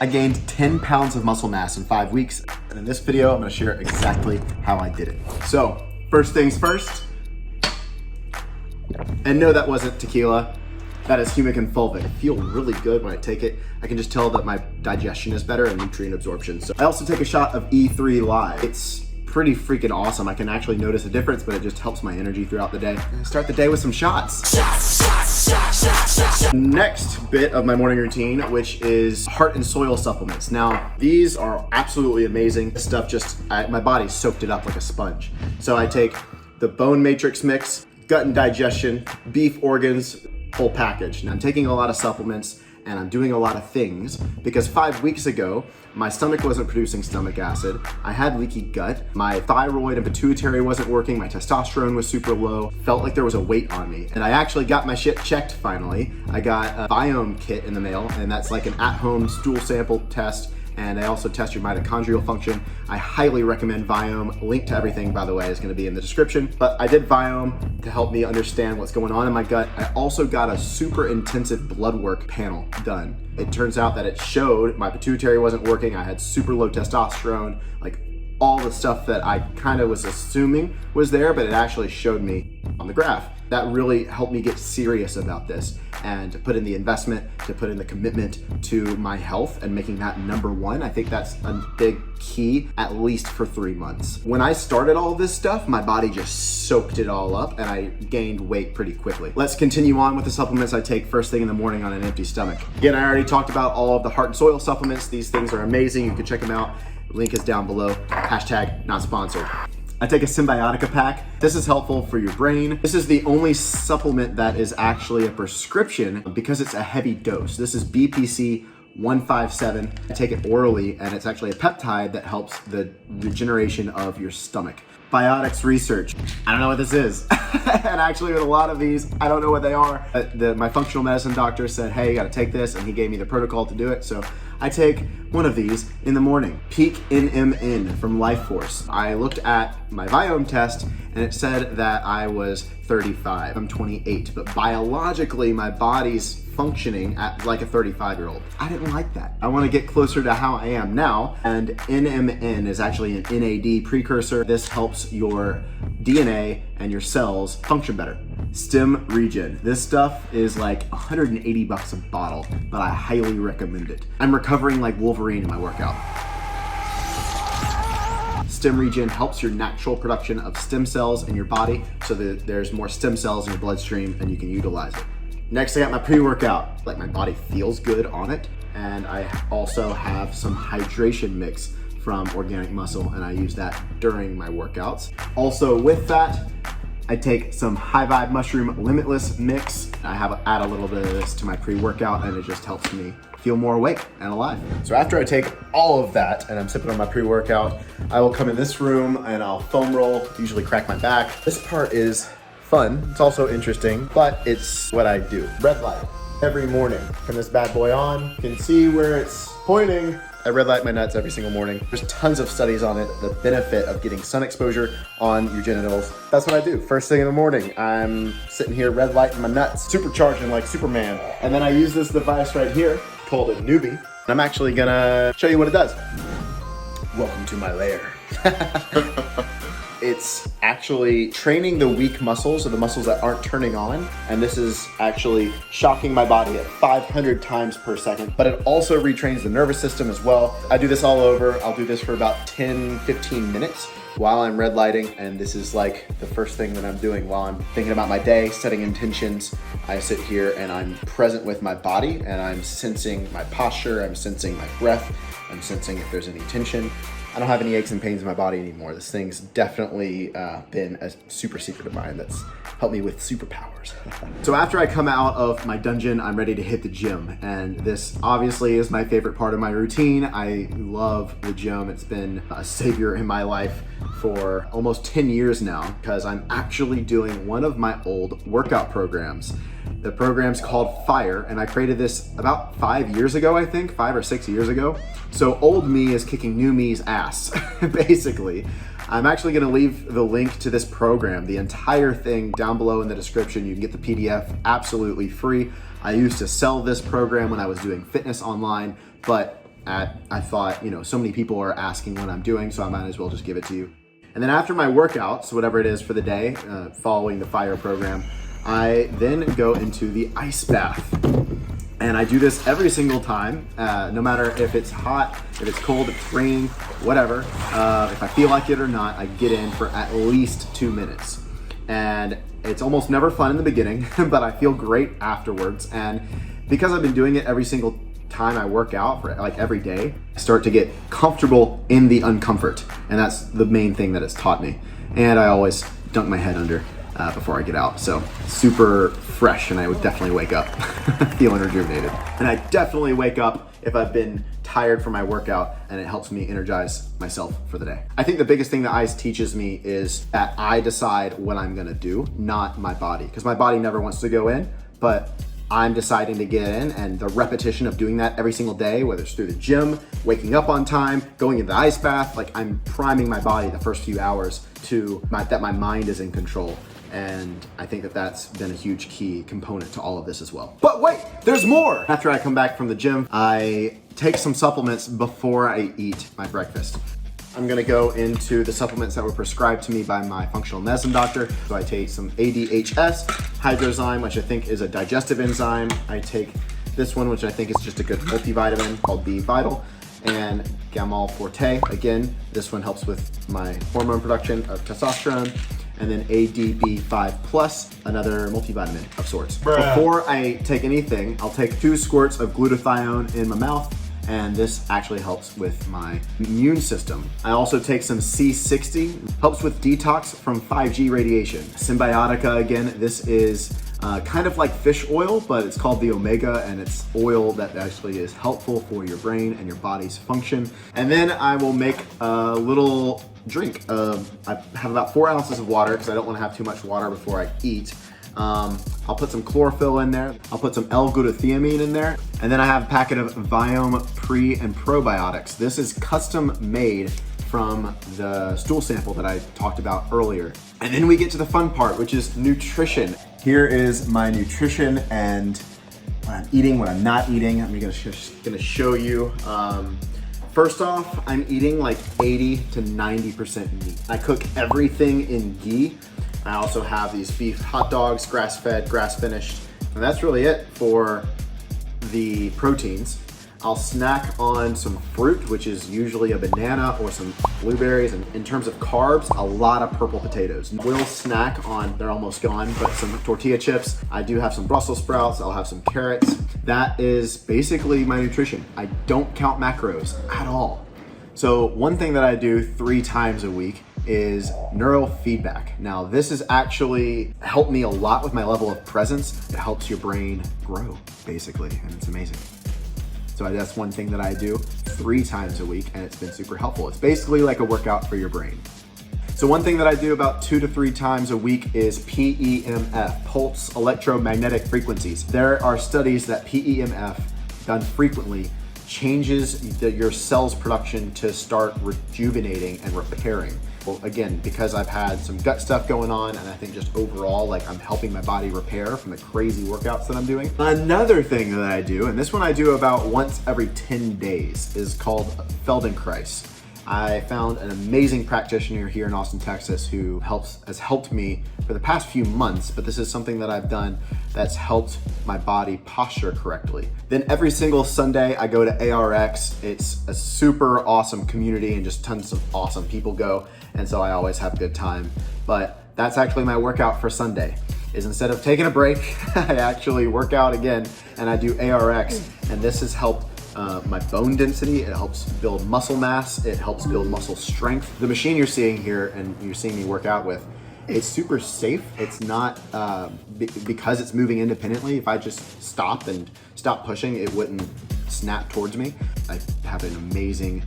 I gained 10 pounds of muscle mass in 5 weeks. And in this video, I'm gonna share exactly how I did it. So, first things first, and no, that wasn't tequila. That is Humic and fulvic. I feel really good when I take it. I can just tell that my digestion is better and nutrient absorption. So I also take a shot of E3 Live. It's pretty freaking awesome. I can actually notice a difference, but it just helps my energy throughout the day. And I start the day with some shots. Next bit of my morning routine, which is heart and soil supplements. Now, these are absolutely amazing. This stuff my body soaked it up like a sponge. So I take the bone matrix mix, gut and digestion, beef organs, whole package. Now I'm taking a lot of supplements and I'm doing a lot of things because 5 weeks ago, my stomach wasn't producing stomach acid. I had leaky gut. My thyroid and pituitary wasn't working. My testosterone was super low. Felt like there was a weight on me. And I actually got my shit checked finally. I got a Viome kit in the mail, and that's like an at-home stool sample test. And I also test your mitochondrial function. I highly recommend Viome. Link to everything, by the way, is gonna be in the description. But I did Viome to help me understand what's going on in my gut. I also got a super intensive blood work panel done. It turns out that it showed my pituitary wasn't working. I had super low testosterone, like all the stuff that I kind of was assuming was there, but it actually showed me on the graph. That really helped me get serious about this and to put in the investment, to put in the commitment to my health and making that number one. I think that's a big key, at least for 3 months. When I started all this stuff, my body just soaked it all up and I gained weight pretty quickly. Let's continue on with the supplements I take first thing in the morning on an empty stomach. Again, I already talked about all of the heart and soil supplements. These things are amazing. You can check them out. Link is down below. Hashtag not sponsored. I take a Symbiotica pack. This is helpful for your brain. This is the only supplement that is actually a prescription because it's a heavy dose. This is BPC 157. I take it orally and it's actually a peptide that helps the regeneration of your stomach. Biotics research. I don't know what this is. And actually with a lot of these, I don't know what they are. My functional medicine doctor said, hey, you gotta take this, and he gave me the protocol to do it. So I take one of these in the morning. Peak NMN from Life Force. I looked at my Viome test and it said that I was 35. I'm 28, but biologically my body's functioning at like a 35-year-old. I didn't like that. I want to get closer to how I am now, and NMN is actually an NAD precursor. This helps your DNA and your cells function better. Stemregen. This stuff is like 180 bucks a bottle, but I highly recommend it. I'm recovering like Wolverine in my workout. Stemregen helps your natural production of stem cells in your body so that there's more stem cells in your bloodstream and you can utilize it. Next, I got my pre-workout. Like, my body feels good on it. And I also have some hydration mix from Organic Muscle, and I use that during my workouts. Also with that, I take some High Vibe Mushroom Limitless mix. I add a little bit of this to my pre-workout, and it just helps me feel more awake and alive. So after I take all of that and I'm sipping on my pre-workout, I will come in this room and I'll foam roll, usually crack my back. This part is fun. It's also interesting, but it's what I do. Red light every morning. Turn this bad boy on. You can see where it's pointing. I red light my nuts every single morning. There's tons of studies on it, the benefit of getting sun exposure on your genitals. That's what I do. First thing in the morning, I'm sitting here red lighting my nuts, supercharging like Superman. And then I use this device right here called a Neubie. I'm actually gonna show you what it does. Welcome to my lair. It's actually training the weak muscles, or the muscles that aren't turning on. And this is actually shocking my body at 500 times per second, but it also retrains the nervous system as well. I do this all over. I'll do this for about 10, 15 minutes while I'm red lighting. And this is like the first thing that I'm doing while I'm thinking about my day, setting intentions. I sit here and I'm present with my body and I'm sensing my posture. I'm sensing my breath. I'm sensing if there's any tension. I don't have any aches and pains in my body anymore. This thing's definitely been a super secret of mine that's helped me with superpowers. So after I come out of my dungeon, I'm ready to hit the gym. And this obviously is my favorite part of my routine. I love the gym. It's been a savior in my life for almost 10 years now because I'm actually doing one of my old workout programs. The program's called Fire, and I created this about 5 years ago, I think, 5 or 6 years ago. So old me is kicking new me's ass, basically. I'm actually gonna leave the link to this program, the entire thing, down below in the description. You can get the PDF absolutely free. I used to sell this program when I was doing fitness online, but I thought, you know, so many people are asking what I'm doing, so I might as well just give it to you. And then after my workouts, whatever it is for the day, following the FIRE program, I then go into the ice bath. And I do this every single time, no matter if it's hot, if it's cold, if it's raining, whatever. If I feel like it or not, I get in for at least 2 minutes. And it's almost never fun in the beginning, but I feel great afterwards. And because I've been doing it every single time I work out, for like every day, I start to get comfortable in the uncomfort. And that's the main thing that it's taught me. And I always dunk my head under before I get out. So super fresh, and I would definitely wake up feeling rejuvenated. And I definitely wake up if I've been tired from my workout, and it helps me energize myself for the day. I think the biggest thing that ice teaches me is that I decide what I'm gonna do, not my body, because my body never wants to go in, but I'm deciding to get in, and the repetition of doing that every single day, whether it's through the gym, waking up on time, going into the ice bath, like I'm priming my body the first few hours that my mind is in control. And I think that that's been a huge key component to all of this as well. But wait, there's more! After I come back from the gym, I take some supplements before I eat my breakfast. I'm gonna go into the supplements that were prescribed to me by my functional medicine doctor. So I take some ADHS, Hydrozyme, which I think is a digestive enzyme. I take this one, which I think is just a good multivitamin called B Vital, and Gamal Forte. Again, this one helps with my hormone production of testosterone. And then ADB5 Plus, another multivitamin of sorts. Before I take anything, I'll take 2 squirts of glutathione in my mouth, and this actually helps with my immune system. I also take some C60, helps with detox from 5G radiation. Symbiotica, again, this is kind of like fish oil, but it's called the omega, and it's oil that actually is helpful for your brain and your body's function. And then I will make a little drink. I have about 4 ounces of water because I don't want to have too much water before I eat. I'll put some chlorophyll in there. I'll put some L-glutathione in there. And then I have a packet of Viome pre and probiotics. This is custom made from the stool sample that I talked about earlier. And then we get to the fun part, which is nutrition. Here is my nutrition and what I'm eating, what I'm not eating. I'm just gonna show you. First off, I'm eating like 80 to 90% meat. I cook everything in ghee. I also have these beef hot dogs, grass-fed, grass-finished, and that's really it for the proteins. I'll snack on some fruit, which is usually a banana or some blueberries. And in terms of carbs, a lot of purple potatoes. We'll snack on, they're almost gone, but some tortilla chips. I do have some Brussels sprouts. I'll have some carrots. That is basically my nutrition. I don't count macros at all. So one thing that I do 3 times a week is neurofeedback. Now, this has actually helped me a lot with my level of presence. It helps your brain grow, basically, and it's amazing. So that's one thing that I do 3 times a week, and it's been super helpful. It's basically like a workout for your brain. So one thing that I do about 2 to 3 times a week is PEMF, pulse electromagnetic frequencies. There are studies that PEMF done frequently changes your cell's production to start rejuvenating and repairing. Well, again, because I've had some gut stuff going on, and I think just overall, like I'm helping my body repair from the crazy workouts that I'm doing. Another thing that I do, and this one I do about once every 10 days, is called Feldenkrais. I found an amazing practitioner here in Austin, Texas, who has helped me for the past few months, but this is something that I've done that's helped my body posture correctly. Then every single Sunday, I go to ARX. It's a super awesome community, and just tons of awesome people go, and so I always have a good time. But that's actually my workout for Sunday, is instead of taking a break, I actually work out again, and I do ARX, and this has helped my bone density. It helps build muscle mass. It helps build muscle strength. The machine you're seeing here and you're seeing me work out with, it's super safe. It's not, because it's moving independently. If I just stop pushing, it wouldn't snap towards me. I have an amazing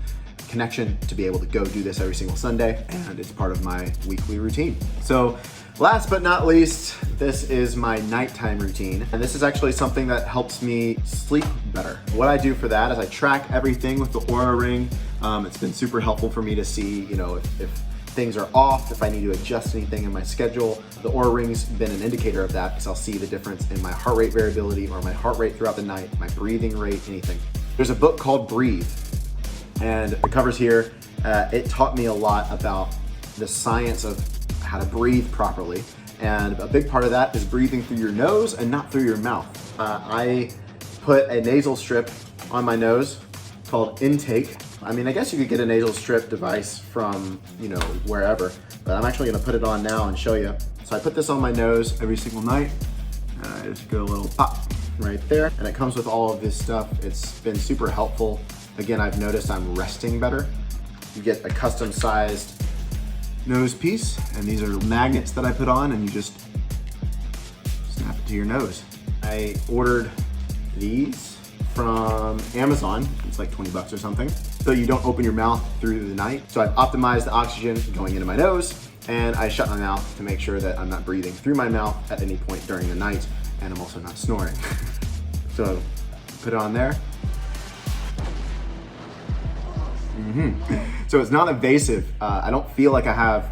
connection to be able to go do this every single Sunday, and it's part of my weekly routine. So last but not least, this is my nighttime routine, and this is actually something that helps me sleep better. What I do for that is I track everything with the Oura ring. It's been super helpful for me to see, if things are off, if I need to adjust anything in my schedule. The Oura ring's been an indicator of that, because I'll see the difference in my heart rate variability or my heart rate throughout the night, my breathing rate, anything. There's a book called Breathe And the cover's here. It taught me a lot about the science of how to breathe properly. And a big part of that is breathing through your nose and not through your mouth. I put a nasal strip on my nose called intake. I mean, I guess you could get a nasal strip device from, you know, wherever, but I'm actually gonna put it on now and show you. So I put this on my nose every single night. I just go a little pop right there, and it comes with all of this stuff. It's been super helpful. Again, I've noticed I'm resting better. You get a custom sized nose piece, and these are magnets that I put on, and you just snap it to your nose. I ordered these from Amazon. It's like 20 bucks or something. So you don't open your mouth through the night. So I've optimized the oxygen going into my nose, and I shut my mouth to make sure that I'm not breathing through my mouth at any point during the night, and I'm also not snoring. So put it on there. So it's not invasive. I don't feel like I have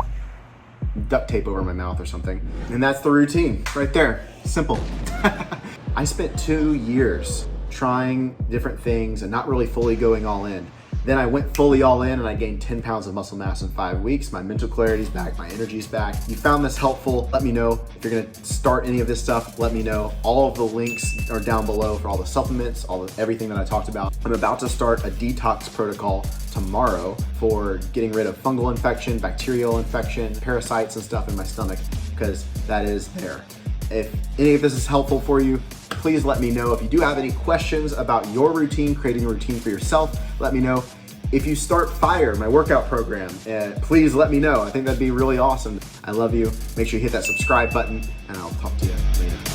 duct tape over my mouth or something. And that's the routine right there. Simple. I spent 2 years trying different things and not really fully going all in. Then I went fully all in and I gained 10 pounds of muscle mass in 5 weeks. My mental clarity's back, my energy's back. If you found this helpful, let me know. If you're gonna start any of this stuff, let me know. All of the links are down below for all the supplements, everything that I talked about. I'm about to start a detox protocol tomorrow for getting rid of fungal infection, bacterial infection, parasites and stuff in my stomach, because that is there. If any of this is helpful for you, please let me know. If you do have any questions about your routine, creating a routine for yourself, let me know. If you start FIRE, my workout program, please let me know. I think that'd be really awesome. I love you. Make sure you hit that subscribe button, and I'll talk to you later.